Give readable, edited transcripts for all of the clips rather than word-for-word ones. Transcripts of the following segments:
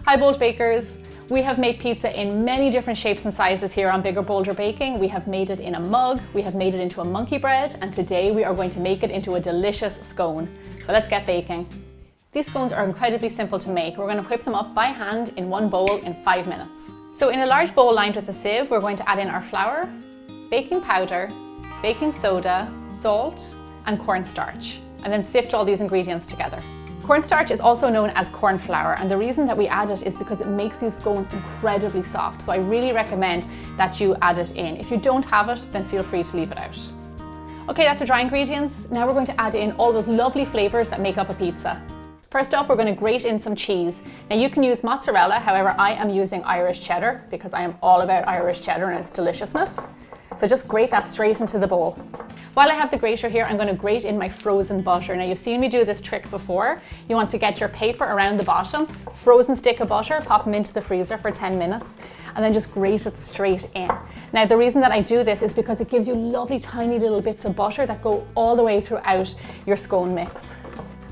Hi Bold Bakers! We have made pizza in many different shapes and sizes here on Bigger Bolder Baking. We have made it in a mug, we have made it into a monkey bread, and today we are going to make it into a delicious scone. So let's get baking. These scones are incredibly simple to make. We're going to whip them up by hand in one bowl in 5 minutes. So in a large bowl lined with a sieve, we're going to add in our flour, baking powder, baking soda, salt, and cornstarch, and then sift all these ingredients together. Cornstarch is also known as corn flour, and the reason that we add it is because it makes these scones incredibly soft. So I really recommend that you add it in. If you don't have it, then feel free to leave it out. Okay, that's our dry ingredients. Now we're going to add in all those lovely flavors that make up a pizza. First up, we're going to grate in some cheese. Now you can use mozzarella, however I am using Irish cheddar because I am all about Irish cheddar and its deliciousness. So just grate that straight into the bowl. While I have the grater here, I'm going to grate in my frozen butter. Now you've seen me do this trick before. You want to get your paper around the bottom, frozen stick of butter, pop them into the freezer for 10 minutes, and then just grate it straight in. Now the reason that I do this is because it gives you lovely tiny little bits of butter that go all the way throughout your scone mix.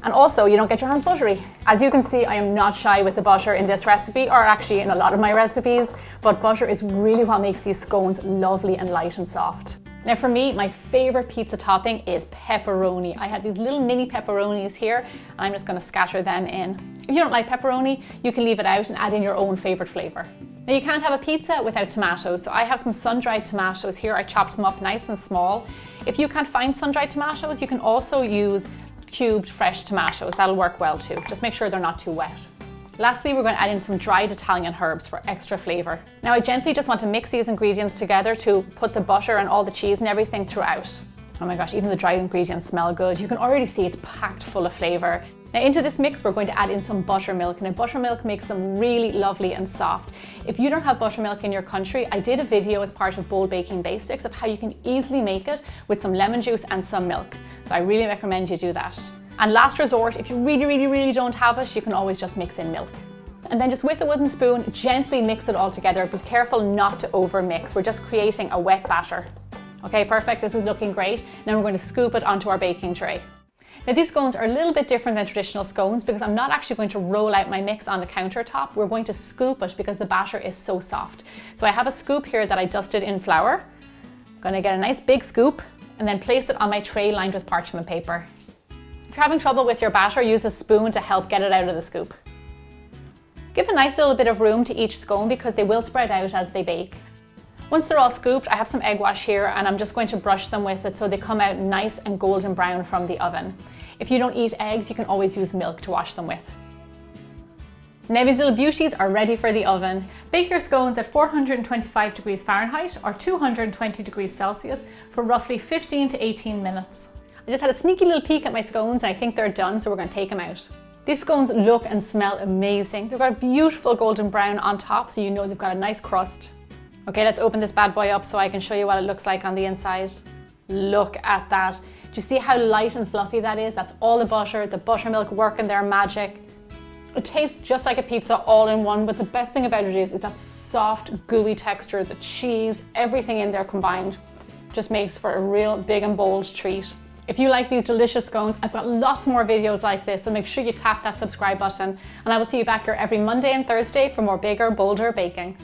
And also, you don't get your hands buttery. As you can see, I am not shy with the butter in this recipe, or actually in a lot of my recipes, but butter is really what makes these scones lovely and light and soft. Now for me, my favorite pizza topping is pepperoni. I have these little mini pepperonis here, and I'm just gonna scatter them in. If you don't like pepperoni, you can leave it out and add in your own favorite flavor. Now you can't have a pizza without tomatoes, so I have some sun-dried tomatoes here. I chopped them up nice and small. If you can't find sun-dried tomatoes, you can also use cubed fresh tomatoes. That'll work well too. Just make sure they're not too wet. Lastly, we're going to add in some dried Italian herbs for extra flavor. Now I gently just want to mix these ingredients together to put the butter and all the cheese and everything throughout. Oh my gosh, even the dried ingredients smell good. You can already see it's packed full of flavor. Now into this mix, we're going to add in some buttermilk. Now buttermilk makes them really lovely and soft. If you don't have buttermilk in your country, I did a video as part of Bold Baking Basics of how you can easily make it with some lemon juice and some milk. So I really recommend you do that. And last resort, if you really don't have it, you can always just mix in milk. And then just with a wooden spoon, gently mix it all together. Be careful not to over mix. We're just creating a wet batter. Okay, perfect, this is looking great. Now we're going to scoop it onto our baking tray. Now these scones are a little bit different than traditional scones because I'm not actually going to roll out my mix on the countertop. We're going to scoop it because the batter is so soft. So I have a scoop here that I dusted in flour. I'm going to get a nice big scoop and then place it on my tray lined with parchment paper. If you're having trouble with your batter, use a spoon to help get it out of the scoop. Give a nice little bit of room to each scone because they will spread out as they bake. Once they're all scooped, I have some egg wash here and I'm just going to brush them with it so they come out nice and golden brown from the oven. If you don't eat eggs, you can always use milk to wash them with. Now these little beauties are ready for the oven. Bake your scones at 425 degrees Fahrenheit or 220 degrees Celsius for roughly 15 to 18 minutes. I just had a sneaky little peek at my scones and I think they're done, so we're going to take them out. These scones look and smell amazing. They've got a beautiful golden brown on top, so you know they've got a nice crust. Okay, let's open this bad boy up so I can show you what it looks like on the inside. Look at that. Do you see how light and fluffy that is? That's all the butter, the buttermilk working their magic. It tastes just like a pizza all in one, but the best thing about it is that soft, gooey texture, the cheese, everything in there combined just makes for a real big and bold treat. If you like these delicious scones, I've got lots more videos like this, so make sure you tap that subscribe button, and I will see you back here every Monday and Thursday for more bigger, bolder baking.